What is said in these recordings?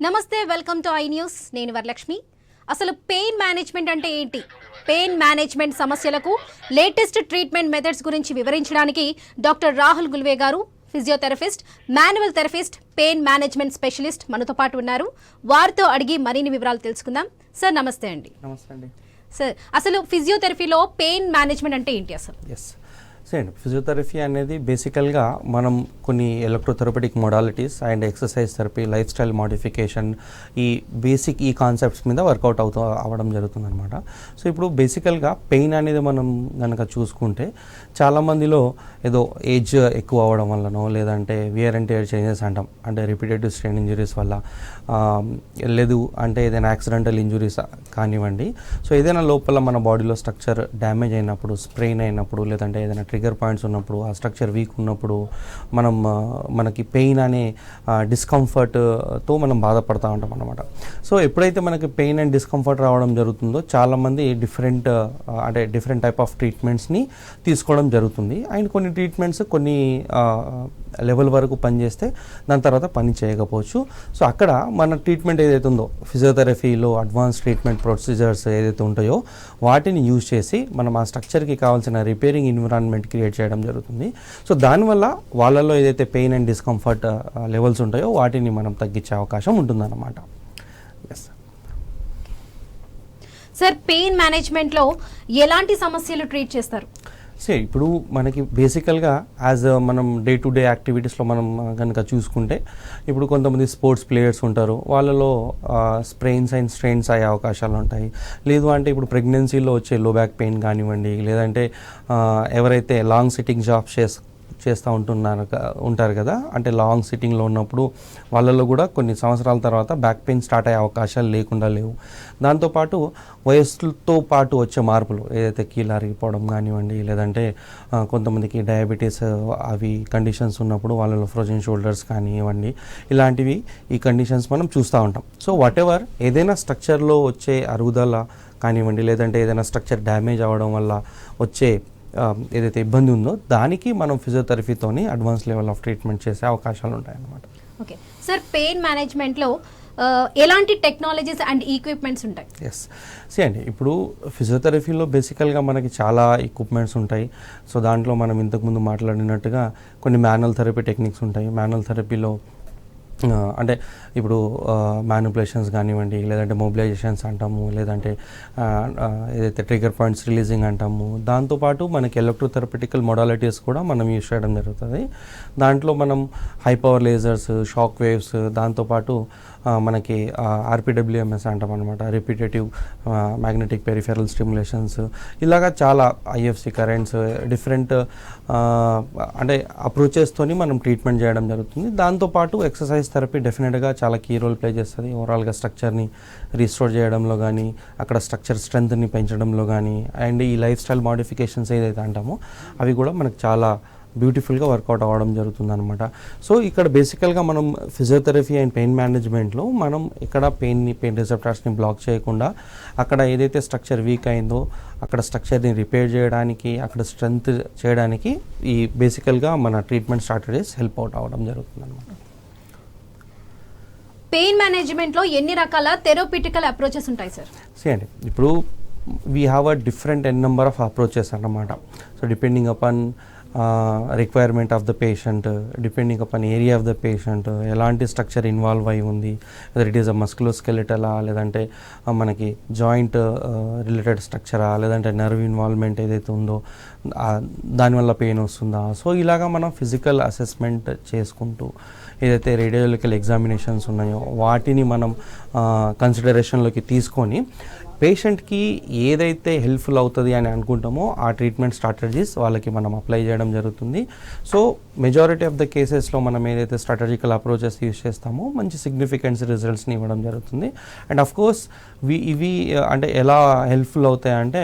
నమస్తే, welcome to I news. నేను వరలక్ష్మి. అసలు పెయిన్ మేనేజ్మెంట్ అంటే ఏంటి, పెయిన్ మేనేజ్మెంట్ సమస్యలకు లేటెస్ట్ ట్రీట్మెంట్ మెథడ్స్ గురించి వివరించడానికి డాక్టర్ రాహుల్ గుల్వే గారు, physiotherapist, manual therapist, pain management specialist మనతో పాటు ఉన్నారు. వారితో అడిగి మరిన్ని వివరాలు తెలుసుకుందాం. సార్ నమస్తే అండి. నమస్తే అండి. సార్, అసలు ఫిజియోథెరపీలో పెయిన్ మేనేజ్మెంట్ అంటే ఏంటి అసలు? ఎస్ సేండి ఫిజియోథెరపీ అనేది బేసికల్గా మనం కొన్ని electrotherapeutic modalities and exercise therapy, lifestyle modification, ఈ కాన్సెప్ట్స్ మీద వర్కౌట్ అవ్వడం జరుగుతుంది అనమాట. సో ఇప్పుడు బేసికల్గా పెయిన్ అనేది మనం కనుక చూసుకుంటే చాలామందిలో ఏదో ఏజ్ ఎక్కువ అవ్వడం వల్లనో, లేదంటే వియర్ అండ్ టేర్ చేంజెస్ అంటాం, అంటే రిపీటెడ్ స్ట్రెయిన్ ఇంజురీస్ వల్ల, లేదు అంటే ఏదైనా యాక్సిడెంటల్ ఇంజురీస్ కానివ్వండి. సో ఏదైనా లోపల మన బాడీలో స్ట్రక్చర్ డ్యామేజ్ అయినప్పుడు, స్ప్రెయిన్ అయినప్పుడు, లేదంటే ఏదైనా ట్రిగర్ పాయింట్స్ ఉన్నప్పుడు, ఆ స్ట్రక్చర్ వీక్ ఉన్నప్పుడు మనకి పెయిన్ అనే డిస్కంఫర్ట్తో మనం బాధపడుతూ ఉంటాం అన్నమాట. సో ఎప్పుడైతే మనకి పెయిన్ అండ్ డిస్కంఫర్ట్ రావడం జరుగుతుందో చాలామంది డిఫరెంట్ టైప్ ఆఫ్ ట్రీట్మెంట్స్ని తీసుకోవడం జరుగుతుంది. అండ్ కొన్ని ట్రీట్మెంట్స్ కొన్ని లెవెల్ వరకు పనిచేస్తే దాని తర్వాత పని చేయకపోవచ్చు. సో అక్కడ మన ట్రీట్మెంట్ ఏదైతే ఉందో, ఫిజియోథెరపీలో అడ్వాన్స్ ట్రీట్మెంట్ ప్రొసీజర్స్ ఏదైతే ఉంటాయో వాటిని యూజ్ చేసి మనం ఆ స్ట్రక్చర్కి కావాల్సిన రిపేరింగ్ ఎన్విరాన్మెంట్ క్రియేట్ చేయడం జరుగుతుంది. సో దానివల్ల వాళ్ళలో ఏదైతే పెయిన్ అండ్ డిస్కంఫర్ట్ లెవెల్స్ ఉంటాయో వాటిని మనం తగ్గించే అవకాశం ఉంటుందన్నమాట. ఎస్ సార్, పెయిన్ మేనేజ్మెంట్లో ఎలాంటి సమస్యలు ట్రీట్ చేస్తారు? ఇప్పుడు మనకి బేసికల్గా మనం డే టు డే యాక్టివిటీస్లో మనం కనుక చూసుకుంటే, ఇప్పుడు కొంతమంది స్పోర్ట్స్ ప్లేయర్స్ ఉంటారు, వాళ్ళలో స్ప్రెయిన్స్ అండ్ స్ట్రెయిన్స్ అయ్యే అవకాశాలు ఉంటాయి. లేదు అంటే ఇప్పుడు ప్రెగ్నెన్సీలో వచ్చే లో బ్యాక్ పెయిన్ కానివ్వండి, లేదంటే ఎవరైతే లాంగ్ సిట్టింగ్ జాబ్స్ చేస్తూ ఉంటారు కదా, అంటే లాంగ్ సిట్టింగ్లో ఉన్నప్పుడు వాళ్ళలో కూడా కొన్ని సంవత్సరాల తర్వాత బ్యాక్ పెయిన్ స్టార్ట్ అయ్యే అవకాశాలు లేకుండా లేవు. దాంతోపాటు వయస్సుతో పాటు వచ్చే మార్పులు, ఏదైతే కీళ్ళు అరిగిపోవడం కానివ్వండి, లేదంటే కొంతమందికి డయాబెటీస్ అవి కండిషన్స్ ఉన్నప్పుడు వాళ్ళలో ఫ్రోజన్ షోల్డర్స్ కానివ్వండి, ఇలాంటివి ఈ కండిషన్స్ మనం చూస్తూ ఉంటాం. సో వాటెవర్ ఏదైనా స్ట్రక్చర్లో వచ్చే అరుగుదల కానివ్వండి, లేదంటే ఏదైనా స్ట్రక్చర్ డ్యామేజ్ అవ్వడం వల్ల వచ్చే ఏదైతే ఇబ్బంది ఉందో దానికి మనం ఫిజియోథెరపీతోని అడ్వాన్స్ లెవెల్ ఆఫ్ ట్రీట్మెంట్ చేసే అవకాశాలు ఉంటాయన్నమాట. ఓకే సార్, పెయిన్ మేనేజ్మెంట్లో ఎలాంటి టెక్నాలజీస్ అండ్ ఈక్విప్మెంట్స్ ఉంటాయి? ఎస్ అండి, ఇప్పుడు ఫిజియోథెరపీలో బేసికల్గా మనకి చాలా ఎక్విప్మెంట్స్ ఉంటాయి. సో దాంట్లో మనం ఇంతకుముందు మాట్లాడినట్టుగా కొన్ని మాన్యువల్ థెరపీ టెక్నిక్స్ ఉంటాయి. మాన్యువల్ థెరపీలో అంటే ఇప్పుడు మ్యానిపులేషన్స్ కానివ్వండి, లేదంటే మొబిలైజేషన్స్ అంటాము, లేదంటే ఏదైతే ట్రిగర్ పాయింట్స్ రిలీజింగ్ అంటాము. దాంతోపాటు మనకి ఎలక్ట్రోథెరపెటికల్ మొడాలిటీస్ కూడా మనం యూజ్ చేయడం జరుగుతుంది. దాంట్లో మనం high power lasers, shock waves, దాంతోపాటు మనకి ఆర్పిడబ్ల్యూఎంఎస్ అంటాం అనమాట, రిపిటేటివ్ మ్యాగ్నెటిక్ పెరిఫెరల్ స్టిమ్యులేషన్స్, ఇలాగా చాలా ఐఎఫ్సి కరెంట్స్, డిఫరెంట్ అంటే అప్రోచెస్తోని మనం ట్రీట్మెంట్ చేయడం జరుగుతుంది. దాంతోపాటు ఎక్సర్సైజ్ థెరపీ డెఫినెట్గా చాలా కీ రోల్ ప్లే చేస్తుంది. ఓవరాల్గా స్ట్రక్చర్ని రీస్టోర్ చేయడంలో కానీ, అక్కడ స్ట్రక్చర్ స్ట్రెంత్ని పెంచడంలో కానీ, అండ్ ఈ లైఫ్ స్టైల్ మోడిఫికేషన్స్ ఏదైతే అంటామో అవి కూడా మనకు చాలా బ్యూటిఫుల్గా వర్కౌట్ అవ్వడం జరుగుతుంది అనమాట. సో ఇక్కడ బేసికల్గా మనం ఫిజియోథెరపీ అండ్ పెయిన్ మేనేజ్మెంట్లో మనం ఇక్కడ పెయిన్ రిసెప్టార్స్ని బ్లాక్ చేయకుండా, అక్కడ ఏదైతే స్ట్రక్చర్ వీక్ అయిందో అక్కడ స్ట్రక్చర్ని రిపేర్ చేయడానికి, అక్కడ స్ట్రెంత్ చేయడానికి ఈ బేసికల్గా మన ట్రీట్మెంట్ స్ట్రాటజీస్ హెల్ప్ అవుట్ అవ్వడం జరుగుతుంది అనమాట. పెయిన్ మేనేజ్మెంట్లో ఎన్ని రకాల థెరప్యూటికల్ అప్రోచెస్ ఉంటాయి సార్? అండి, ఇప్పుడు we have a different number of approaches అన్నమాట. So depending upon requirement of the patient, depending upon area of the patient, ఎలాంటి స్ట్రక్చర్ ఇన్వాల్వ్ అయి ఉంది, ఇట్ ఈస్ అ మస్కులోస్కెలిటలా, లేదంటే మనకి జాయింట్ రిలేటెడ్ స్ట్రక్చరా, లేదంటే నర్వ్ ఇన్వాల్వ్మెంట్ ఏదైతే ఉందో దానివల్ల పెయిన్ వస్తుందా. సో ఇలాగా మనం ఫిజికల్ అసెస్మెంట్ చేసుకుంటూ ఏదైతే రేడియోలాజికల్ ఎగ్జామినేషన్స్ ఉన్నాయో వాటిని మనం కన్సిడరేషన్లోకి తీసుకొని పేషెంట్కి ఏదైతే హెల్ప్ఫుల్ అవుతుంది అని అనుకుంటామో ఆ ట్రీట్మెంట్ స్ట్రాటజీస్ వాళ్ళకి మనం అప్లై చేయడం జరుగుతుంది. సో మెజారిటీ ఆఫ్ ద కేసెస్లో మనం ఏదైతే స్ట్రాటజికల్ అప్రోచెస్ యూజ్ చేస్తామో మంచి సిగ్నిఫికెన్స్ రిజల్ట్స్ని ఇవ్వడం జరుగుతుంది. అండ్ ఆఫ్ కోర్స్ ఇవి అంటే ఎలా హెల్ప్ఫుల్ అవుతాయంటే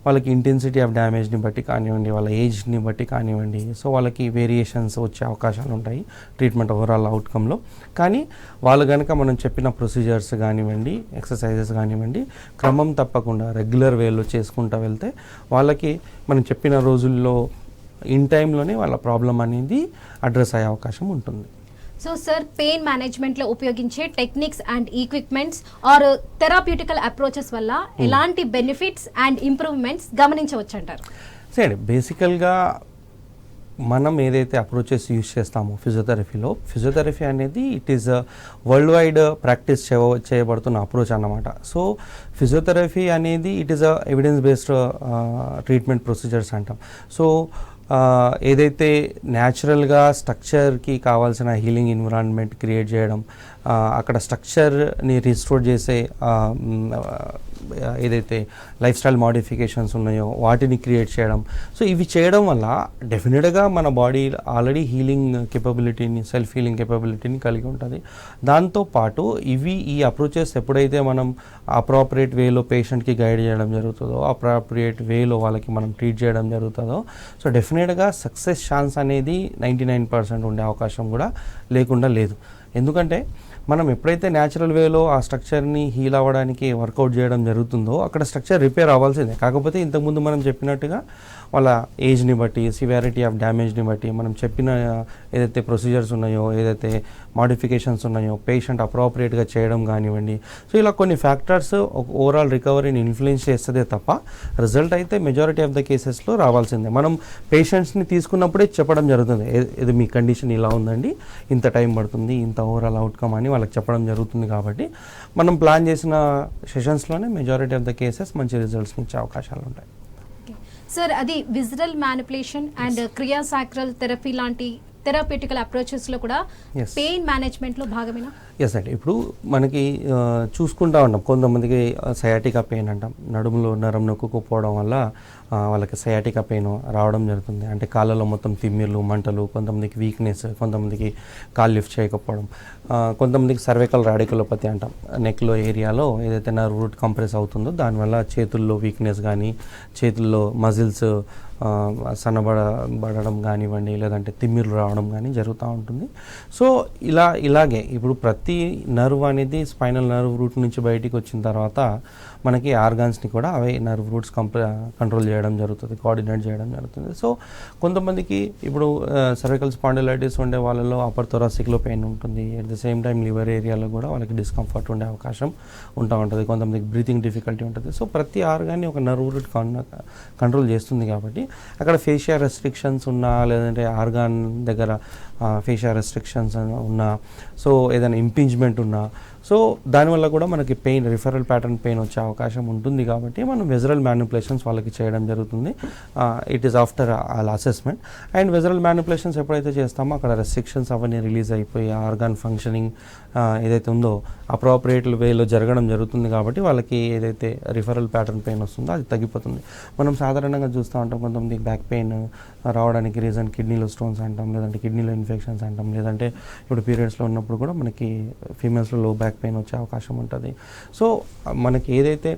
వాళ్ళకి ఇంటెన్సిటీ ఆఫ్ డ్యామేజ్ని బట్టి కానివ్వండి, వాళ్ళ ఏజ్ని బట్టి కానివ్వండి, సో వాళ్ళకి వేరియేషన్స్ వచ్చే అవకాశాలు ఉంటాయి ట్రీట్మెంట్ ఓవరాల్ అవుట్కమ్లో. కానీ వాళ్ళు కనుక మనం చెప్పిన ప్రొసీజర్స్ కానివ్వండి, ఎక్సర్సైజెస్ కానివ్వండి క్రమం తప్పకుండా రెగ్యులర్ వేలో చేసుకుంటూ వెళ్తే వాళ్ళకి మనం చెప్పిన రోజుల్లో ఇన్ టైంలోనే వాళ్ళ ప్రాబ్లం అనేది అడ్రస్ అయ్యే అవకాశం ఉంటుంది. సో సార్, పెయిన్ మేనేజ్మెంట్ లో ఉపయోగించే techniques and equipments or therapeutical approaches వల్ల ఎలాంటి బెనిఫిట్స్ అండ్ ఇంప్రూవ్మెంట్స్ గమనించవచ్చు అంటారు? సరే, బేసికల్గా మనం ఏదైతే అప్రోచెస్ యూజ్ చేస్తామో ఫిజియోథెరపీ అనేది it is world wide practice చేయబడుతున్న అప్రోచ్ అన్నమాట. సో ఫిజియోథెరపీ అనేది it is evidence based treatment procedures అంటాం. సో ఏదైతే న్యాచురల్గా స్ట్రక్చర్కి కావాల్సిన హీలింగ్ ఎన్విరాన్మెంట్ క్రియేట్ చేయడం, అక్కడ స్ట్రక్చర్ని రిస్టోర్ చేసే ఏదైతే లైఫ్ స్టైల్ మోడిఫికేషన్స్ ఉన్నాయో వాటిని క్రియేట్ చేయడం. సో ఇవి చేయడం వల్ల డెఫినెట్గా మన బాడీ ఆల్రెడీ హీలింగ్ కెపబిలిటీని, సెల్ఫ్ హీలింగ్ కెపబిలిటీని కలిగి ఉంటుంది. దాంతోపాటు ఈ అప్రోచెస్ ఎప్పుడైతే మనం అప్రాపరియేట్ వేలో పేషెంట్కి గైడ్ చేయడం జరుగుతుందో, అప్రాపరియేట్ వేలో వాళ్ళకి మనం ట్రీట్ చేయడం జరుగుతుందో, సో డెఫినెట్గా సక్సెస్ ఛాన్స్ అనేది 99% ఉండే అవకాశం కూడా లేకుండా లేదు. ఎందుకంటే మనం ఎప్పుడైతే న్యాచురల్ వేలో ఆ స్ట్రక్చర్ని హీల్ అవ్వడానికి వర్కౌట్ చేయడం జరుగుతుందో అక్కడ స్ట్రక్చర్ రిపేర్ అవ్వాల్సిందే. కాకపోతే ఇంతకుముందు మనం చెప్పినట్టుగా వాళ్ళ ఏజ్ని బట్టి, సివియారిటీ ఆఫ్ డ్యామేజ్ని బట్టి, మనం చెప్పిన ఏదైతే ప్రొసీజర్స్ ఉన్నాయో, ఏదైతే మాడిఫికేషన్స్ ఉన్నాయో పేషెంట్ అప్రాపరియేట్గా చేయడం కానివ్వండి. సో ఇలా కొన్ని ఫ్యాక్టర్స్ ఓవరాల్ రికవరీని ఇన్ఫ్లుయెన్స్ చేస్తుందే తప్ప రిజల్ట్ అయితే మెజారిటీ ఆఫ్ ద కేసెస్లో రావాల్సిందే. మనం పేషెంట్స్ని తీసుకున్నప్పుడే చెప్పడం జరుగుతుంది, ఇది మీ కండిషన్ ఇలా ఉందండి, ఇంత టైం పడుతుంది, ఇంత ఓవరాల్ అవుట్కమ్ అని వాళ్ళకి చెప్పడం జరుగుతుంది. కాబట్టి మనం ప్లాన్ చేసిన సెషన్స్లోనే మెజారిటీ ఆఫ్ ద కేసెస్ మంచి రిజల్ట్స్ని ఇచ్చే అవకాశాలు ఉంటాయి. సార్, అది విజరల్ మ్యానిపులేషన్ అండ్ క్రియాసాక్రల్ థెరపీ లాంటి థెరాప్యూటికల్ అప్రోచెస్లో కూడా పెయిన్ మేనేజ్మెంట్లో భాగమేనా? ఎస్ అండి. ఇప్పుడు మనకి చూసుకుంటా ఉంటాం, కొంతమందికి సయాటికా పెయిన్ అంటాం, నడుములో నరం నొక్కుపోవడం వల్ల వాళ్ళకి సయాటికా పెయిన్ రావడం జరుగుతుంది. అంటే కాళ్ళలో మొత్తం తిమ్మిర్లు, మంటలు, కొంతమందికి వీక్నెస్, కొంతమందికి కాళ్ళు లిఫ్ట్ చేయకపోవడం, కొంతమందికి సర్వైకల్ రాడికులోపతి అంటాం, నెక్లో ఏరియాలో ఏదైతే నర్వ్ రూట్ కంప్రెస్ అవుతుందో దానివల్ల చేతుల్లో వీక్నెస్ కానీ, చేతుల్లో మజిల్స్ సన్నబడడం కానివ్వండి, లేదంటే తిమ్మిర్లు రావడం కానీ జరుగుతూ ఉంటుంది. సో ఇలాగే ఇప్పుడు ప్రతి నర్వ్ అనేది స్పైనల్ నర్వ్ రూట్ నుంచి బయటికి వచ్చిన తర్వాత మనకి ఆర్గాన్స్ని కూడా అవే నర్వ్ రూట్స్ కంట్రోల్ చేయడం జరుగుతుంది, కోఆర్డినేట్ చేయడం జరుగుతుంది. సో కొంతమందికి ఇప్పుడు సర్వికల్ స్పాండిలైటిస్ ఉండే వాళ్ళలో అప్పర్ థొరాసిక్లో పెయిన్ ఉంటుంది, at the same time liver ఏరియాలో కూడా వాళ్ళకి డిస్కంఫర్ట్ ఉండే అవకాశం ఉంటుంది, కొంతమందికి బ్రీతింగ్ డిఫికల్టీ ఉంటుంది. సో ప్రతి ఆర్గాన్ని ఒక నర్వ్ రూట్ కంట్రోల్ చేస్తుంది. కాబట్టి అక్కడ ఫేషియల్ రెస్ట్రిక్షన్స్ ఉన్నా, లేదంటే ఆర్గాన్ దగ్గర ఫేషియల్ రెస్ట్రిక్షన్స్ ఉన్నా, సో ఏదైనా ఇంపింజ్మెంట్ ఉన్నా, సో దానివల్ల కూడా మనకి పెయిన్, రిఫరల్ ప్యాటర్న్ పెయిన్ వచ్చే అవకాశం ఉంటుంది. కాబట్టి మనం విజరల్ మ్యానిపులేషన్స్ వాళ్ళకి చేయడం జరుగుతుంది. It is after all assessment. And visceral manipulations ఎప్పుడైతే చేస్తామో అక్కడ రెస్ట్రిక్షన్స్ అవన్నీ రిలీజ్ అయిపోయి ఆర్గాన్ ఫంక్షనింగ్ ఏదైతే ఉందో అప్రాపరియేట్ వేలో జరగడం జరుగుతుంది. కాబట్టి వాళ్ళకి ఏదైతే రిఫరల్ ప్యాటర్న్ పెయిన్ వస్తుందో అది తగ్గిపోతుంది. మనం సాధారణంగా చూస్తూ ఉంటాం, కొంతమంది బ్యాక్ పెయిన్ రావడానికి రీజన్ కిడ్నీలో స్టోన్స్ అంటాం, లేదంటే కిడ్నీలో ఇన్ఫెక్షన్స్ అంటాం, లేదంటే ఇప్పుడు పీరియడ్స్లో ఉన్నప్పుడు కూడా మనకి ఫీమేల్స్లో లో బ్యాక్ పెయిన్ వచ్చే అవకాశం ఉంటుంది. సో మనకి ఏదైతే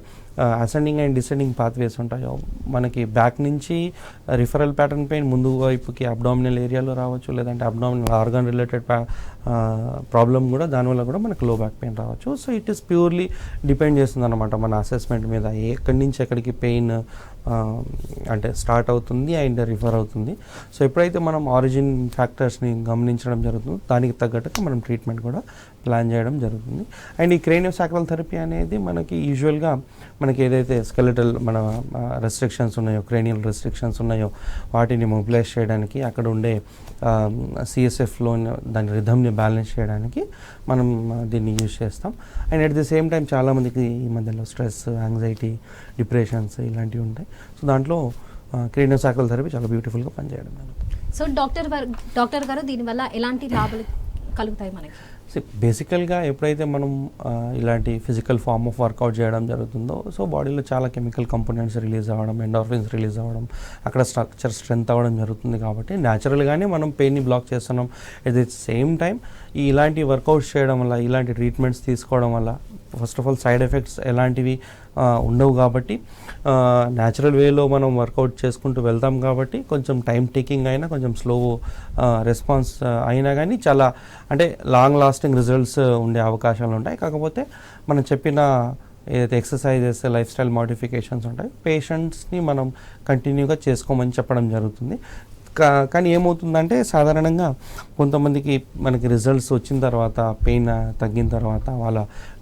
అసెండింగ్ అండ్ డిసెండింగ్ పాత్వేస్ ఉంటాయో, మనకి బ్యాక్ నుంచి రిఫరల్ ప్యాటర్న్ పెయిన్ ముందు వైపుకి అబ్డామినల్ ఏరియాలో రావచ్చు, లేదంటే అబ్డామినల్ ఆర్గాన్ రిలేటెడ్ ప్రాబ్లం కూడా దానివల్ల కూడా మనకు లో బ్యాక్ పెయిన్ రావచ్చు. So it is purely depend చేస్తుంది అన్నమాట మన అసెస్మెంట్ మీద, ఎక్కడి నుంచి ఎక్కడికి పెయిన్ అంటే స్టార్ట్ అవుతుంది అండ్ రిఫర్ అవుతుంది. సో ఎప్పుడైతే మనం ఆరిజిన్ ఫ్యాక్టర్స్ని గమనించడం జరుగుతుందో దానికి తగ్గట్టుగా మనం ట్రీట్మెంట్ కూడా ప్లాన్ చేయడం జరుగుతుంది. అండ్ ఈ క్రేనియోసాక్రల్ థెరపీ అనేది మనకి యూజువల్గా మనకి ఏదైతే స్కెలెటల్ మన రెస్ట్రిక్షన్స్ ఉన్నాయో, క్రేనియల్ రెస్ట్రిక్షన్స్ ఉన్నాయో వాటిని మొబిలైజ్ చేయడానికి, అక్కడ ఉండే సిఎస్ఎఫ్లో దాని రిథమ్ని బ్యాలెన్స్ చేయడానికి మనం దీన్ని యూజ్ చేస్తాం. And at the same time చాలామందికి ఈ మధ్యలో స్ట్రెస్, యాంగ్జైటీ, డిప్రెషన్స్ ఇలాంటివి ఉంటాయి. సో దాంట్లో క్రేనియోసాక్రల్ థెరపీ చాలా బ్యూటిఫుల్గా పనిచేయడం జరుగుతుంది. సో డాక్టర్ గారు దీనివల్ల ఎలాంటి లాభాలు కలుగుతాయి మనకి? బేసికల్గా ఎప్పుడైతే మనం ఇలాంటి ఫిజికల్ ఫార్మ్ ఆఫ్ వర్కౌట్ చేయడం జరుగుతుందో, సో బాడీలో చాలా కెమికల్ కంపోనెంట్స్ రిలీజ్ అవ్వడం, ఎండార్ఫిన్స్ రిలీజ్ అవ్వడం, అక్కడ స్ట్రక్చర్ స్ట్రెంత్ అవ్వడం జరుగుతుంది. కాబట్టి న్యాచురల్గానే మనం పెయిన్ని బ్లాక్ చేస్తున్నాం. ఎట్ ది సేమ్ టైం ఇలాంటి వర్కౌట్స్ చేయడం వల్ల, ఇలాంటి ట్రీట్మెంట్స్ తీసుకోవడం వల్ల first of all side effects ఎలాంటివి ఉండవు. కాబట్టి న్యాచురల్ వేలో మనం వర్కౌట్ చేసుకుంటూ వెళ్తాం. కాబట్టి కొంచెం టైం టేకింగ్ అయినా, కొంచెం స్లో రెస్పాన్స్ అయినా కానీ చాలా అంటే లాంగ్ లాస్టింగ్ రిజల్ట్స్ ఉండే అవకాశాలు ఉంటాయి. కాకపోతే మనం చెప్పిన ఏదైతే ఎక్సర్సైజెస్, లైఫ్ స్టైల్ మోడిఫికేషన్స్ ఉంటాయి, పేషెంట్స్ని మనం కంటిన్యూగా చేసుకోమని చెప్పడం జరుగుతుంది. కానీ ఏమవుతుందంటే సాధారణంగా కొంతమందికి మనకి రిజల్ట్స్ వచ్చిన తర్వాత పెయిన్ తగ్గిన తర్వాత వాళ్ళ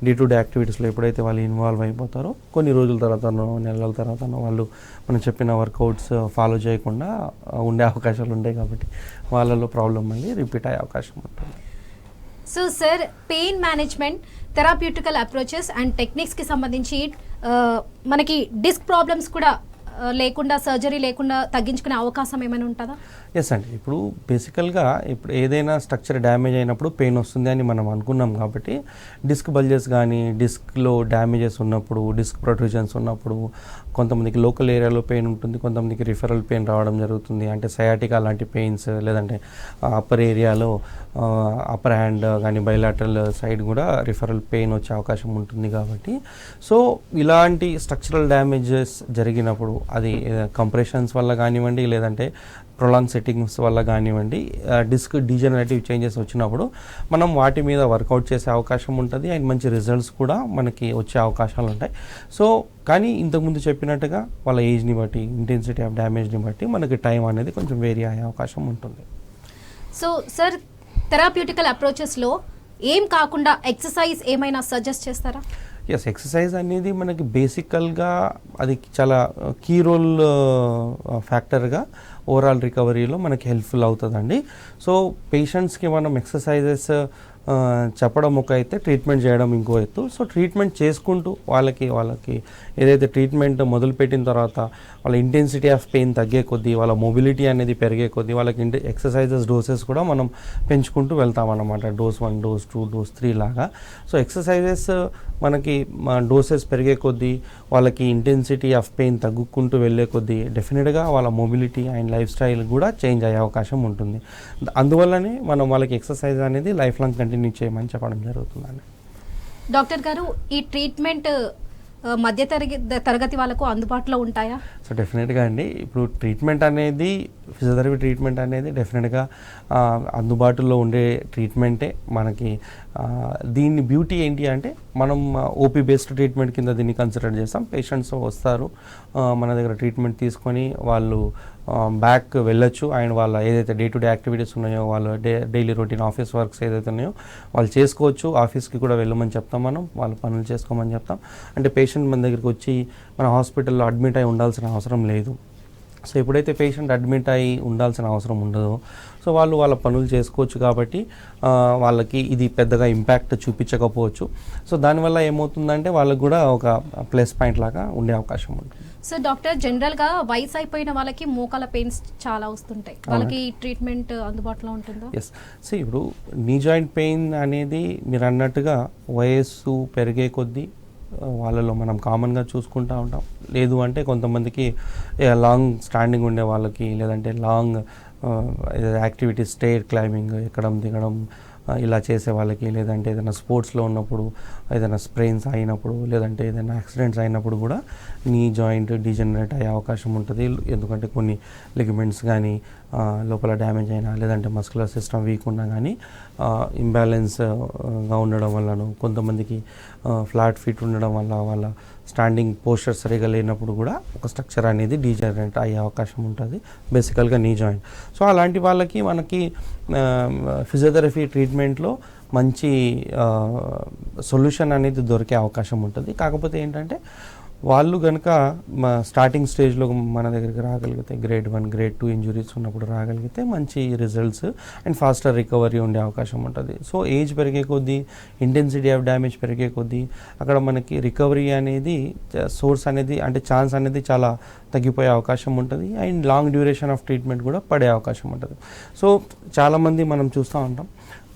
డే టు డే యాక్టివిటీస్లో ఎప్పుడైతే వాళ్ళు ఇన్వాల్వ్ అయిపోతారో కొన్ని రోజుల తర్వాతనో నెలల తర్వాతనో వాళ్ళు మనం చెప్పిన వర్కౌట్స్ ఫాలో చేయకుండా ఉండే అవకాశాలు ఉంటాయి కాబట్టి వాళ్ళలో ప్రాబ్లం మళ్ళీ రిపీట్ అయ్యే అవకాశం ఉంటుంది. So sir, pain management therapeutical approaches and టెక్నిక్స్కి సంబంధించి మనకి డిస్క్ ప్రాబ్లమ్స్ కూడా లేకుండా, సర్జరీ లేకుండా తగ్గించుకునే అవకాశం ఏమైనా ఉంటుందా? ఎస్ అండి. ఇప్పుడు బేసికల్గా ఇప్పుడు ఏదైనా స్ట్రక్చర్ డ్యామేజ్ అయినప్పుడు పెయిన్ వస్తుంది అని మనం అనుకున్నాం కాబట్టి డిస్క్ బల్జెస్ కానీ, డిస్క్లో డ్యామేజెస్ ఉన్నప్పుడు, డిస్క్ ప్రొట్రూజన్స్ ఉన్నప్పుడు కొంతమందికి లోకల్ ఏరియాలో పెయిన్ ఉంటుంది, కొంతమందికి రిఫరల్ పెయిన్ రావడం జరుగుతుంది. అంటే సయాటికా లాంటి పెయిన్స్, లేదంటే అప్పర్ ఏరియాలో అప్పర్ హ్యాండ్ కానీ బైలాటరల్ సైడ్ కూడా రిఫరల్ పెయిన్ వచ్చే అవకాశం ఉంటుంది కాబట్టి సో ఇలాంటి స్ట్రక్చరల్ డ్యామేజెస్ జరిగినప్పుడు అది కంప్రెషన్స్ వల్ల కానివ్వండి, లేదంటే ప్రొలాంగ్ సెట్టింగ్స్ వల్ల కానివ్వండి, డిస్క్ డీజనరేటివ్ చేంజెస్ వచ్చినప్పుడు మనం వాటి మీద వర్కౌట్ చేసే అవకాశం ఉంటుంది అండ్ మంచి రిజల్ట్స్ కూడా మనకి వచ్చే అవకాశాలు ఉంటాయి. సో కానీ ఇంతకుముందు చెప్పినట్టుగా వాళ్ళ ఏజ్ని బట్టి, ఇంటెన్సిటీ ఆఫ్ డ్యామేజ్ని బట్టి మనకి టైం అనేది కొంచెం వేరీ అయ్యే అవకాశం ఉంటుంది. సో సార్, థెరప్యూటికల్ అప్రోచెస్లో ఏం కాకుండా ఎక్సర్సైజ్ ఏమైనా సజెస్ట్ చేస్తారా? ఎస్, ఎక్సర్సైజ్ అనేది మనకి బేసికల్గా అది చాలా కీ రోల్ ఫ్యాక్టర్గా ఓవరాల్ రికవరీలో మనకి హెల్ప్ఫుల్ అవుతుందండి. సో పేషెంట్స్కి మనం ఎక్సర్సైజెస్ చెప్పడం ఒక అయితే, ట్రీట్మెంట్ చేయడం ఇంకో ఎత్తు. సో ట్రీట్మెంట్ చేసుకుంటూ వాళ్ళకి ఏదైతే ట్రీట్మెంట్ మొదలుపెట్టిన తర్వాత వాళ్ళ ఇంటెన్సిటీ ఆఫ్ పెయిన్ తగ్గే కొద్దీ, వాళ్ళ మొబిలిటీ అనేది పెరిగే కొద్దీ వాళ్ళకి ఎక్సర్సైజెస్ డోసెస్ కూడా మనం పెంచుకుంటూ వెళ్తామన్నమాట. డోస్ 1, డోస్ 2, డోస్ 3 లాగా. సో ఎక్సర్సైజెస్ మనకి డోసెస్ పెరిగే కొద్దీ, వాళ్ళకి ఇంటెన్సిటీ ఆఫ్ పెయిన్ తగ్గుకుంటూ వెళ్ళే కొద్దీ డెఫినెట్గా వాళ్ళ మొబిలిటీ అండ్ లైఫ్ స్టైల్ కూడా చేంజ్ అయ్యే అవకాశం ఉంటుంది. అందువల్లనే మనం వాళ్ళకి ఎక్సర్సైజ్ అనేది లైఫ్ లాంగ్ కంటిన్యూ చేయమని చెప్పడం జరుగుతుందండి. డాక్టర్ గారు, ఈ ట్రీట్మెంట్ మధ్య తరగతి వాళ్ళకు అందుబాటులో ఉంటాయా? సో డెఫినెట్గా అండి. ఇప్పుడు ట్రీట్మెంట్ అనేది, ఫిజియోథెరపీ ట్రీట్మెంట్ అనేది డెఫినెట్గా అందుబాటులో ఉండే ట్రీట్మెంటే మనకి. దీన్ని బ్యూటీ ఏంటి అంటే మనం ఓపీ బేస్డ్ ట్రీట్మెంట్ కింద దీన్ని కన్సిడర్ చేస్తాం. పేషెంట్స్ వస్తారు, మన దగ్గర ట్రీట్మెంట్ తీసుకొని వాళ్ళు బ్యాక్ వెళ్ళొచ్చు అండ్ వాళ్ళ ఏదైతే డే టు డే యాక్టివిటీస్ ఉన్నాయో, వాళ్ళ డైలీ రొటీన్ ఆఫీస్ వర్క్స్ ఏదైతే ఉన్నాయో వాళ్ళు చేసుకోవచ్చు. ఆఫీస్కి కూడా వెళ్ళమని చెప్తాం మనం, వాళ్ళ పనులు చేసుకోమని చెప్తాం. అంటే పేషెంట్ మన దగ్గరికి వచ్చి మన హాస్పిటల్లో అడ్మిట్ అయి ఉండాల్సిన అవసరం లేదు. సో ఎప్పుడైతే పేషెంట్ అడ్మిట్ అయి ఉండాల్సిన అవసరం ఉండదో సో వాళ్ళు వాళ్ళ పనులు చేసుకోవచ్చు కాబట్టి వాళ్ళకి ఇది పెద్దగా ఇంపాక్ట్ చూపించకపోవచ్చు. సో దానివల్ల ఏమవుతుందంటే వాళ్ళకు కూడా ఒక ప్లస్ పాయింట్ లాగా ఉండే అవకాశం ఉంటుంది. సో డాక్టర్, జనరల్గా వయసు అయిపోయిన వాళ్ళకి మోకాల పెయిన్స్ చాలా వస్తుంటాయి, వాళ్ళకి ట్రీట్మెంట్ అందుబాటులో ఉంటుందా? ఎస్. సో ఇప్పుడు నీ జాయింట్ పెయిన్ అనేది మీరు అన్నట్టుగా వయస్సు పెరిగే కొద్దీ వాళ్ళలో మనం కామన్గా చూసుకుంటూ ఉంటాం. లేదు అంటే కొంతమందికి లాంగ్ స్టాండింగ్ ఉండే వాళ్ళకి, లేదంటే లాంగ్ యాక్టివిటీస్, స్టేర్ క్లైంబింగ్, ఎక్కడం దిగడం ఇలా చేసే వాళ్ళకి, లేదంటే ఏదైనా స్పోర్ట్స్లో ఉన్నప్పుడు, ఏదైనా స్ప్రెయిన్స్ అయినప్పుడు, లేదంటే ఏదైనా యాక్సిడెంట్స్ అయినప్పుడు కూడా నీ జాయింట్ డీజనరేట్ అయ్యే అవకాశం ఉంటుంది. ఎందుకంటే కొన్ని లిగమెంట్స్ కానీ లోపల డ్యామేజ్ అయినా, లేదంటే మస్కులర్ సిస్టమ్ వీక్ ఉన్నా కానీ ఇంబ్యాలెన్స్గా ఉండడం వల్లను, కొంతమందికి ఫ్లాట్ ఫీట్ ఉండడం వల్ల వాళ్ళ స్టాండింగ్ పోస్చర్ సరిగా లేనప్పుడు కూడా ఒక స్ట్రక్చర్ అనేది డీజనరేట్ అయ్యే అవకాశం ఉంటుంది, బేసికల్గా నీ జాయింట్. సో అలాంటి వాళ్ళకి మనకి ఫిజియోథెరపీ ట్రీట్మెంట్లో మంచి సొల్యూషన్ అనేది దొరికే అవకాశం ఉంటుంది. కాకపోతే ఏంటంటే వాళ్ళు కనుక స్టార్టింగ్ స్టేజ్లో మన దగ్గరికి రాగలిగితే, గ్రేడ్ 1, గ్రేడ్ 2 ఇంజురీస్ ఉన్నప్పుడు రాగలిగితే మంచి రిజల్ట్స్ అండ్ ఫాస్టర్ రికవరీ ఉండే అవకాశం ఉంటుంది. సో ఏజ్ పెరిగే కొద్దీ, ఇంటెన్సిటీ ఆఫ్ డ్యామేజ్ పెరిగే కొద్దీ అక్కడ మనకి రికవరీ అనేది సోర్స్ అనేది, అంటే ఛాన్స్ అనేది చాలా తగ్గిపోయే అవకాశం ఉంటుంది and long duration of treatment కూడా పడే అవకాశం ఉంటుంది. సో చాలామంది మనం చూస్తూ ఉంటాం,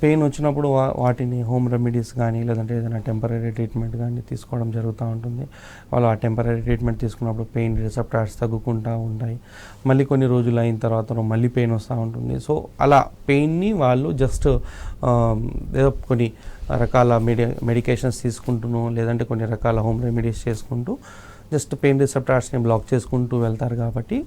పెయిన్ వచ్చినప్పుడు వాటిని హోమ్ రెమెడీస్ కానీ, లేదంటే ఏదైనా టెంపరీ ట్రీట్మెంట్ కానీ తీసుకోవడం జరుగుతూ ఉంటుంది. వాళ్ళు ఆ టెంపరీ ట్రీట్మెంట్ తీసుకున్నప్పుడు పెయిన్ రిసెప్టార్స్ తగ్గుకుంటూ ఉంటాయి. మళ్ళీ కొన్ని రోజులు అయిన తర్వాత మళ్ళీ పెయిన్ వస్తూ ఉంటుంది. సో అలా పెయిన్ని వాళ్ళు జస్ట్ ఏదో కొన్ని రకాల మెడికేషన్స్ తీసుకుంటూనో, లేదంటే కొన్ని రకాల హోమ్ రెమెడీస్ చేసుకుంటూ జస్ట్ పెయిన్ రిసెప్టార్స్ని బ్లాక్ చేసుకుంటూ వెళ్తారు. కాబట్టి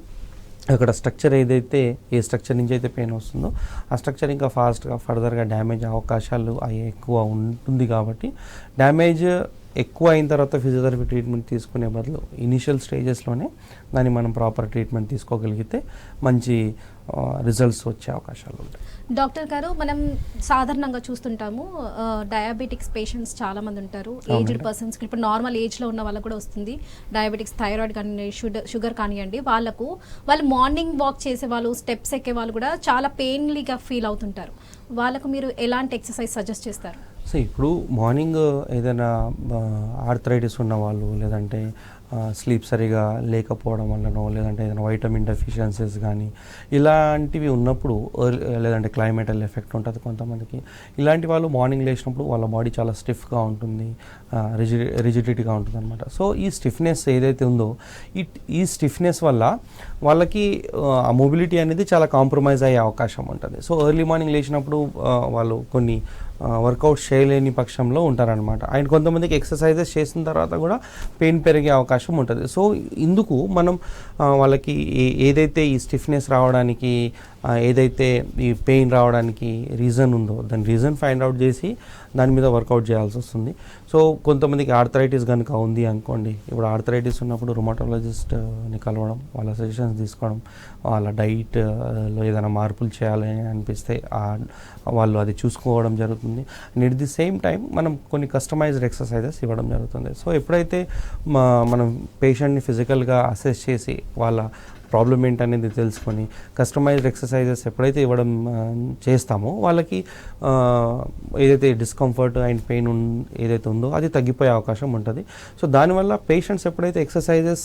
అక్కడ స్ట్రక్చర్ ఏదైతే, ఏ స్ట్రక్చర్ నుంచి అయితే పెయిన్ వస్తుందో ఆ స్ట్రక్చర్ ఇంకా ఫాస్ట్గా ఫర్దర్గా డ్యామేజ్ అవకాశాలు అవి ఎక్కువ ఉంటుంది. కాబట్టి డ్యామేజ్ ఎక్కువ అయిన తర్వాత ఫిజియోథెరపీ ట్రీట్మెంట్ తీసుకునే బదులు ఇనిషియల్ స్టేజెస్లోనే దాన్ని మనం ప్రాపర్ ట్రీట్మెంట్ తీసుకోగలిగితే మంచి రిజల్ట్స్ వచ్చే అవకాశాలు ఉంటాయి. డాక్టర్ గారు, మనం సాధారణంగా చూస్తుంటాము డయాబెటిక్స్ పేషెంట్స్ చాలా మంది ఉంటారు, ఏజ్డ్ పర్సన్స్, ఇప్పుడు నార్మల్ ఏజ్లో ఉన్న వాళ్ళకు కూడా వస్తుంది డయాబెటిక్స్, థైరాయిడ్ కానీ షుగర్ కానివ్వండి. వాళ్ళు మార్నింగ్ వాక్ చేసే వాళ్ళు, స్టెప్స్ ఎక్కే వాళ్ళు కూడా చాలా పెయిన్లీగా ఫీల్ అవుతుంటారు. వాళ్ళకు మీరు ఎలాంటి ఎక్సర్సైజ్ సజెస్ట్ చేస్తారు? సో ఇప్పుడు మార్నింగ్ ఏదైనా ఆర్థరైటిస్ ఉన్న వాళ్ళు, లేదంటే స్లీప్ సరిగా లేకపోవడం వల్లనో, లేదంటే ఏదైనా వైటమిన్ డెఫిషియన్సీస్ కానీ ఇలాంటివి ఉన్నప్పుడు, లేదంటే క్లైమేటల్ ఎఫెక్ట్ ఉంటుంది కొంతమందికి, ఇలాంటి వాళ్ళు మార్నింగ్ లేచినప్పుడు వాళ్ళ బాడీ చాలా స్టిఫ్గా ఉంటుంది, రిజిడిటీగా ఉంటుంది అనమాట. సో ఈ స్టిఫ్నెస్ ఏదైతే ఉందో ఈ స్టిఫ్నెస్ వల్ల వాళ్ళకి ఆ మొబిలిటీ అనేది చాలా కాంప్రమైజ్ అయ్యే అవకాశం ఉంటుంది. సో ఎర్లీ మార్నింగ్ లేచినప్పుడు వాళ్ళు కొన్ని వర్కౌట్ చేయలేని పక్షంలో ఉంటారనమాట. అండ్ కొంతమందికి ఎక్సర్సైజెస్ చేసిన తర్వాత కూడా పెయిన్ పెరిగే అవకాశం ఉంటుంది. సో ఇందుకు మనం వాళ్ళకి ఏదైతే ఈ స్టిఫ్నెస్ రావడానికి, ఏదైతే ఈ పెయిన్ రావడానికి రీజన్ ఉందో దాని రీజన్ ఫైండ్ అవుట్ చేసి దాని మీద వర్కౌట్ చేయాల్సి వస్తుంది. సో కొంతమందికి ఆర్థరైటిస్ కనుక ఉంది అనుకోండి, ఇప్పుడు ఆర్థరైటిస్ ఉన్నప్పుడు రుమటాలజిస్ట్ని కలవడం, వాళ్ళ సజెషన్స్ తీసుకోవడం, వాళ్ళ డైట్లో ఏదైనా మార్పులు చేయాలని అనిపిస్తే వాళ్ళు అది చూసుకోవడం జరుగుతుంది. And at the same time మనం కొన్ని కస్టమైజ్డ్ ఎక్సర్సైజెస్ ఇవ్వడం జరుగుతుంది. సో ఎప్పుడైతే మనం పేషెంట్ని ఫిజికల్గా అసెస్ చేసి వాళ్ళ ప్రాబ్లం ఏంటనేది తెలుసుకొని కస్టమైజ్డ్ ఎక్సర్సైజెస్ ఎప్పుడైతే ఇవ్వడం చేస్తామో వాళ్ళకి ఏదైతే డిస్కంఫర్ట్ అండ్ పెయిన్ ఏదైతే ఉందో అది తగ్గిపోయే అవకాశం ఉంటుంది. సో దానివల్ల పేషెంట్స్ ఎప్పుడైతే ఎక్సర్సైజెస్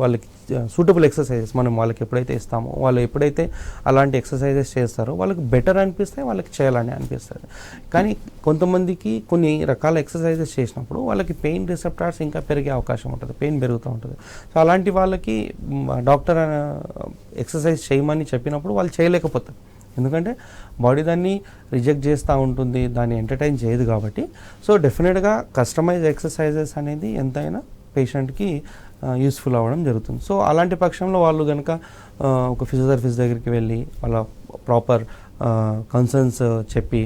వాళ్ళకి సూటబుల్ ఎక్సర్సైజెస్ మనం వాళ్ళకి ఎప్పుడైతే ఇస్తామో, వాళ్ళు ఎప్పుడైతే అలాంటి ఎక్సర్సైజెస్ చేస్తారో వాళ్ళకి బెటర్ అనిపిస్తే వాళ్ళకి చేయాలని అనిపిస్తుంది. కానీ కొంతమందికి కొన్ని రకాల ఎక్సర్సైజెస్ చేసినప్పుడు వాళ్ళకి పెయిన్ రిసెప్టార్స్ ఇంకా పెరిగే అవకాశం ఉంటుంది, పెయిన్ పెరుగుతూ ఉంటుంది. సో అలాంటి వాళ్ళకి డాక్టర్ ఎక్సర్సైజ్ చేయమని చెప్పినప్పుడు వాళ్ళు చేయలేకపోతారు, ఎందుకంటే బాడీ దాన్ని రిజెక్ట్ చేస్తూ ఉంటుంది, దాన్ని ఎంటర్టైన్ చేయదు కాబట్టి. సో డెఫినెట్గా కస్టమైజ్ ఎక్సర్సైజెస్ అనేది ఎంతైనా పేషెంట్కి యూస్ఫుల్ అవ్వడం జరుగుతుంది. సో అలాంటి పక్షంలో వాళ్ళు కనుక ఒక ఫిజియోథెరపిస్ట్ దగ్గరికి వెళ్ళి వాళ్ళ ప్రాపర్ కన్సర్న్స్ చెప్పి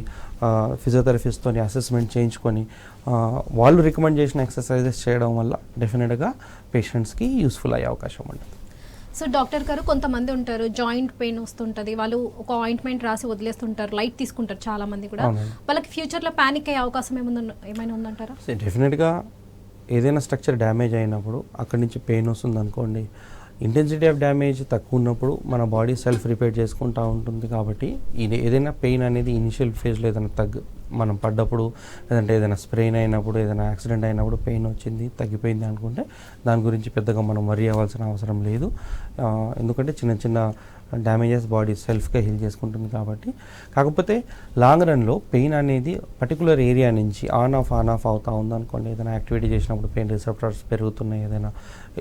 ఫిజియోథెరపిస్ట్తో అసెస్మెంట్ చేయించుకొని వాళ్ళు రికమెండ్ చేసిన ఎక్సర్సైజెస్ చేయడం వల్ల డెఫినెట్గా పేషెంట్స్కి యూస్ఫుల్ అయ్యే అవకాశం ఉంటుంది. సో డాక్టర్ గారు, కొంతమంది ఉంటారు జాయింట్ పెయిన్ వస్తుంటుంది, వాళ్ళు ఒక ఆయింట్మెంట్ రాసి వదిలేస్తుంటారు, లైట్ తీసుకుంటారు చాలా మంది కూడా. వాళ్ళకి ఫ్యూచర్లో ప్యానిక్ అయ్యే అవకాశం ఏమైనా ఉందంటారా? డెఫినెట్గా ఏదైనా స్ట్రక్చర్ డ్యామేజ్ అయినప్పుడు అక్కడి నుంచి పెయిన్ వస్తుంది అనుకోండి, ఇంటెన్సిటీ ఆఫ్ డ్యామేజ్ తక్కువ ఉన్నప్పుడు మన బాడీ సెల్ఫ్ రిపేర్ చేసుకుంటూ ఉంటుంది. కాబట్టి ఏదైనా పెయిన్ అనేది ఇనిషియల్ ఫేజ్లో ఏదైనా మనం పడ్డప్పుడు, లేదంటే ఏదైనా స్ప్రెయిన్ అయినప్పుడు, ఏదైనా యాక్సిడెంట్ అయినప్పుడు పెయిన్ వచ్చింది తగ్గిపోయింది అనుకుంటే దాని గురించి పెద్దగా మనం వరీ అవ్వాల్సిన అవసరం లేదు. ఎందుకంటే చిన్న చిన్న డ్యామేజెస్ బాడీ సెల్ఫ్గా హీల్ చేసుకుంటుంది కాబట్టి. కాకపోతే లాంగ్ రన్లో పెయిన్ అనేది పర్టికులర్ ఏరియా నుంచి ఆన్ ఆఫ్ అవుతూ ఉందనుకోండి, ఏదైనా యాక్టివిటీ చేసినప్పుడు పెయిన్ రిసెప్టార్స్ పెరుగుతున్నాయి, ఏదైనా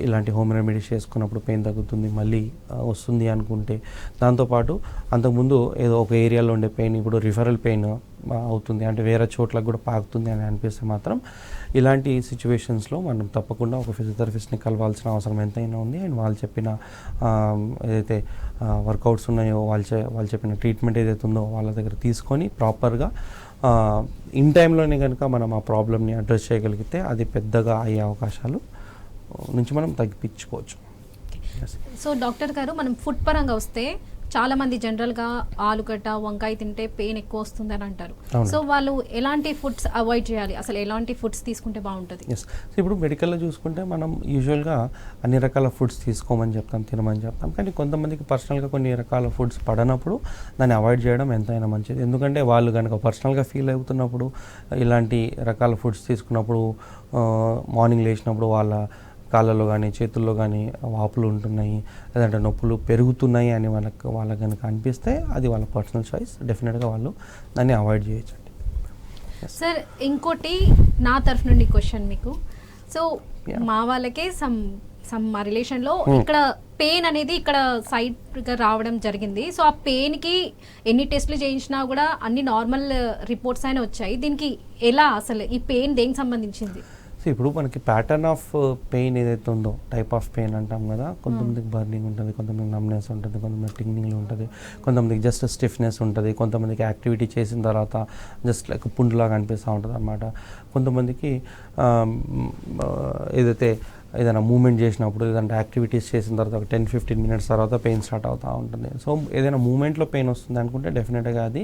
ఇలాంటి హోమ్ రెమెడీస్ చేసుకున్నప్పుడు పెయిన్ తగ్గుతుంది, మళ్ళీ వస్తుంది అనుకుంటే, దాంతోపాటు అంతకుముందు ఏదో ఒక ఏరియాలో ఉండే పెయిన్ ఇప్పుడు రిఫరల్ పెయిన్ అవుతుంది, అంటే వేరే చోట్లకు కూడా పాకుతుంది అని అనిపిస్తే మాత్రం ఇలాంటి సిచ్యువేషన్స్లో మనం తప్పకుండా ఒక ఫిజియోథెరపిస్ట్ని కలవాల్సిన అవసరం ఎంతైనా ఉంది. అండ్ వాళ్ళు చెప్పిన ఏదైతే వర్కౌట్స్ ఉన్నాయో, వాళ్ళు చెప్పిన ట్రీట్మెంట్ ఏదైతే ఉందో వాళ్ళ దగ్గర తీసుకొని ప్రాపర్గా ఇన్ టైంలోనే కనుక మనం ఆ ప్రాబ్లమ్ని అడ్రస్ చేయగలిగితే అది పెద్దగా అయ్యే అవకాశాలు నుంచి మనం తగ్గించుకోవచ్చు. సో డాక్టర్ గారు, మనం ఫుడ్ పరంగా వస్తే చాలా మంది జనరల్గా ఆలుగడ్డ, వంకాయ తింటే పెయిన్ ఎక్కువ వస్తుంది అని అంటారు. సో వాళ్ళు ఎలాంటి ఫుడ్స్ అవాయిడ్ చేయాలి, అసలు ఎలాంటి ఫుడ్స్ తీసుకుంటే బాగుంటుంది? సో ఇప్పుడు మెడికల్లో చూసుకుంటే మనం యూజువల్గా అన్ని రకాల ఫుడ్స్ తీసుకోమని చెప్తాం, తినమని చెప్తాం. కానీ కొంతమందికి పర్సనల్గా కొన్ని రకాల ఫుడ్స్ పడనప్పుడు దాన్ని అవాయిడ్ చేయడం ఎంతైనా మంచిది. ఎందుకంటే వాళ్ళు కనుక పర్సనల్గా ఫీల్ అవుతున్నప్పుడు ఇలాంటి రకాల ఫుడ్స్ తీసుకున్నప్పుడు మార్నింగ్ లేచినప్పుడు వాళ్ళ కాళ్ళలో కానీ చేతుల్లో కానీ వాపులు ఉంటున్నాయి, లేదంటే నొప్పులు పెరుగుతున్నాయి అని వాళ్ళకి కనుక అనిపిస్తే అది వాళ్ళ పర్సనల్ చాయిస్, డెఫినెట్గా వాళ్ళు దాన్ని అవాయిడ్ చేయొచ్చండి. సార్, ఇంకోటి నా తరఫు నుండి క్వశ్చన్ మీకు. సో మా వాళ్ళకే మా రిలేషన్లో ఇక్కడ పెయిన్ అనేది ఇక్కడ సైడ్గా రావడం జరిగింది. సో ఆ పెయిన్కి ఎన్ని టెస్టులు చేయించినా కూడా అన్ని నార్మల్ రిపోర్ట్స్ అయినా వచ్చాయి. దీనికి ఎలా, అసలు ఈ పెయిన్ దేనికి సంబంధించింది? సో ఇప్పుడు మనకి ప్యాటర్న్ ఆఫ్ పెయిన్ ఏదైతే ఉందో, టైప్ ఆఫ్ పెయిన్ అంటాం కదా, కొంతమందికి బర్నింగ్ ఉంటుంది, కొంతమందికి నమ్నెస్ ఉంటుంది, కొంతమంది టింగ్లింగ్ ఉంటుంది, కొంతమందికి జస్ట్ స్టిఫ్నెస్ ఉంటుంది, కొంతమందికి యాక్టివిటీ చేసిన తర్వాత జస్ట్ లైక్ పుండులాగా అనిపిస్తూ ఉంటుంది అన్నమాట. కొంతమందికి ఏదైతే ఏదైనా మూమెంట్ చేసినప్పుడు, ఏదంటే యాక్టివిటీస్ చేసిన తర్వాత ఒక 10-15 మినిట్స్ తర్వాత పెయిన్ స్టార్ట్ అవుతూ ఉంటుంది. సో ఏదైనా మూమెంట్లో పెయిన్ వస్తుంది అనుకుంటే డెఫినెట్గా అది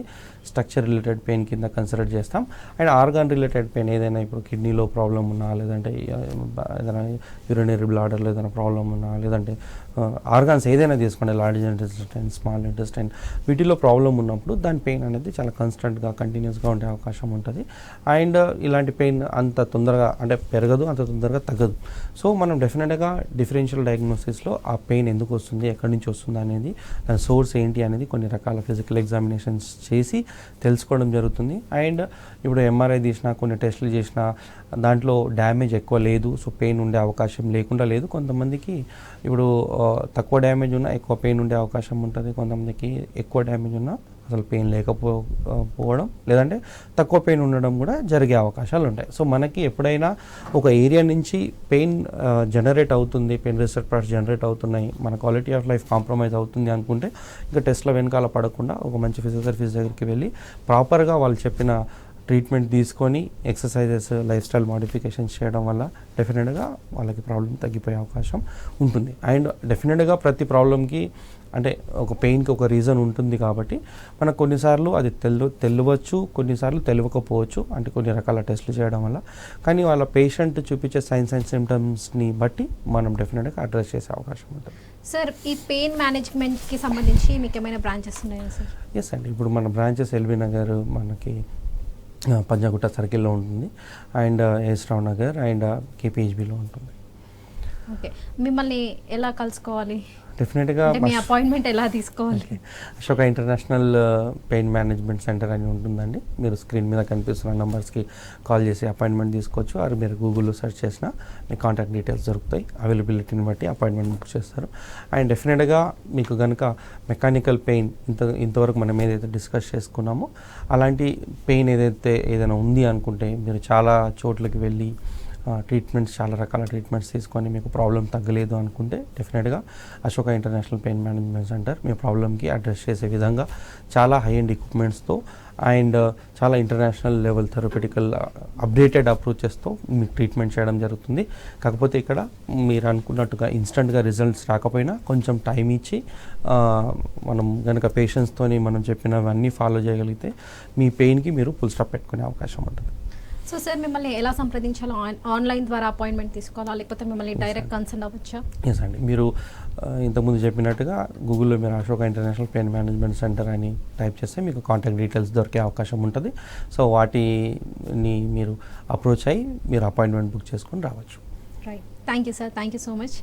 స్ట్రక్చర్ రిలేటెడ్ పెయిన్ కింద కన్సిడర్ చేస్తాం. అండ్ ఆర్గాన్ రిలేటెడ్ పెయిన్ ఏదైనా, ఇప్పుడు కిడ్నీలో ప్రాబ్లం ఉన్నా, లేదంటే ఏదైనా యూరినరీ బ్లాడర్లో ఏదైనా ప్రాబ్లం ఉన్నా, లేదంటే ఆర్గాన్స్ ఏదైనా తీసుకోండి, లార్జ్ ఇంటెస్టైన్, స్మాల్ ఇంటెస్టైన్, వీటిలో ప్రాబ్లం ఉన్నప్పుడు దాని పెయిన్ అనేది చాలా కాన్స్టెంట్గా కంటిన్యూస్గా ఉండే అవకాశం ఉంటుంది. అండ్ ఇలాంటి పెయిన్ అంత తొందరగా అంటే పెరగదు, అంత తొందరగా తగ్గదు. సో మనం డెఫినెట్గా డిఫరెన్షియల్ డయాగ్నోసిస్లో ఆ పెయిన్ ఎందుకు వస్తుంది, ఎక్కడి నుంచి వస్తుంది అనేది, దాని సోర్స్ ఏంటి అనేది కొన్ని రకాల ఫిజికల్ ఎగ్జామినేషన్స్ చేసి తెలుసుకోవడం జరుగుతుంది. అండ్ ఇప్పుడు ఎంఆర్ఐ తీసినా, కొన్ని టెస్టులు చేసినా దాంట్లో డ్యామేజ్ ఎక్కువ లేదు, సో పెయిన్ ఉండే అవకాశం లేకుండా లేదు. కొంతమందికి ఇప్పుడు తక్కువ డ్యామేజ్ ఉన్నా ఎక్కువ పెయిన్ ఉండే అవకాశం ఉంటుంది, కొంతమందికి ఎక్కువ డ్యామేజ్ ఉన్నా అసలు పెయిన్ లేకపోవడం, లేదంటే తక్కువ పెయిన్ ఉండడం కూడా జరిగే అవకాశాలు ఉంటాయి. సో మనకి ఎప్పుడైనా ఒక ఏరియా నుంచి పెయిన్ జనరేట్ అవుతుంది, పెయిన్ రిసెప్టార్స్ జనరేట్ అవుతున్నాయి, మన క్వాలిటీ ఆఫ్ లైఫ్ కాంప్రమైజ్ అవుతుంది అనుకుంటే ఇంకా టెస్ట్ల వెనకాల పడకుండా ఒక మంచి ఫిజియోథెరపిస్ట్ దగ్గరికి వెళ్ళి ప్రాపర్గా వాళ్ళు చెప్పిన ట్రీట్మెంట్ తీసుకొని ఎక్సర్సైజెస్, లైఫ్ స్టైల్ మోడిఫికేషన్స్ చేయడం వల్ల డెఫినెట్గా వాళ్ళకి ప్రాబ్లం తగ్గిపోయే అవకాశం ఉంటుంది. అండ్ డెఫినెట్గా ప్రతి ప్రాబ్లంకి అంటే ఒక పెయిన్కి ఒక రీజన్ ఉంటుంది కాబట్టి మనకు కొన్నిసార్లు అది తెలియవచ్చు, కొన్నిసార్లు తెలియకపోవచ్చు, అంటే కొన్ని రకాల టెస్టులు చేయడం వల్ల. కానీ వాళ్ళ పేషెంట్ చూపించే సైన్స్ అండ్ సిమ్టమ్స్ని బట్టి మనం డెఫినెట్గా అడ్రస్ చేసే అవకాశం ఉంటుంది. సార్, ఈ పెయిన్ మేనేజ్మెంట్కి సంబంధించి మీకు ఏమైనా బ్రాంచెస్ ఉన్నాయా సార్? ఎస్ అండి, ఇప్పుడు మన బ్రాంచెస్ ఎల్బీ నగర్, మనకి పంజాగుట్ట సర్కిల్లో ఉంటుంది, అండ్ ఎస్ రావ్ నగర్ అండ్ కేపీహెచ్బిలో ఉంటుంది. ఓకే, మిమ్మల్ని ఎలా కలుసుకోవాలి? డెఫినెట్గా మీ అపాయింట్మెంట్ ఎలా తీసుకోవాలి? Ashoka international pain management centre అని ఉంటుందండి. మీరు స్క్రీన్ మీద కనిపిస్తున్న నెంబర్స్కి కాల్ చేసి అపాయింట్మెంట్ తీసుకోవచ్చు. అది మీరు గూగుల్లో సెర్చ్ చేసినా మీ కాంటాక్ట్ డీటెయిల్స్ దొరుకుతాయి. అవైలబిలిటీని బట్టి అపాయింట్మెంట్ బుక్ చేస్తారు. అండ్ డెఫినెట్గా మీకు కనుక మెకానికల్ పెయిన్ ఇంతవరకు మనం ఏదైతే డిస్కస్ చేసుకున్నామో అలాంటి పెయిన్ ఏదైనా ఉంది అనుకుంటే మీరు చాలా చోట్లకి వెళ్ళి ట్రీట్మెంట్స్, చాలా రకాల ట్రీట్మెంట్స్ తీసుకొని మీకు ప్రాబ్లం తగ్గలేదు అనుకుంటే డెఫినెట్గా Ashoka international pain management centre మీ ప్రాబ్లమ్కి అడ్రస్ చేసే విధంగా చాలా హై ఎండ్ ఎక్విప్మెంట్స్తో అండ్ చాలా ఇంటర్నేషనల్ లెవెల్ థెరపటికల్ అప్డేటెడ్ అప్రోచెస్తో మీకు ట్రీట్మెంట్ చేయడం జరుగుతుంది. కాకపోతే ఇక్కడ మీరు అనుకున్నట్టుగా ఇన్స్టెంట్గా రిజల్ట్స్ రాకపోయినా కొంచెం టైం ఇచ్చి మనం కనుక పేషెంట్స్తోని మనం చెప్పినవన్నీ ఫాలో చేయగలిగితే మీ పెయిన్కి మీరు ఫుల్ స్టాప్ పెట్టుకునే అవకాశం ఉంటుంది. సో సార్, మిమ్మల్ని ఎలా సంప్రదించాలో? ఆన్లైన్ ద్వారా అపాయింట్మెంట్ తీసుకోవాలా, లేకపోతే మిమ్మల్ని డైరెక్ట్ కన్సల్ట్ అవ్వచ్చా? ఎస్ అండి, మీరు ఇంతకుముందు చెప్పినట్టుగా గూగుల్లో మీరు Ashoka international pain management centre అని టైప్ చేస్తే మీకు కాంటాక్ట్ డీటెయిల్స్ దొరికే అవకాశం ఉంటుంది. సో వాటిని మీరు అప్రోచ్ అయ్యి మీరు అపాయింట్మెంట్ బుక్ చేసుకొని రావచ్చు. Right, thank you sir, thank you so much.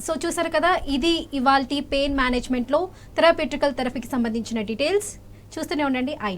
So చూసారు కదా, ఇది ఇవాల్టి పెయిన్ మేనేజ్మెంట్లో థెరపీకి సంబంధించిన డీటెయిల్స్. చూస్తూనే ఉండండి ఐ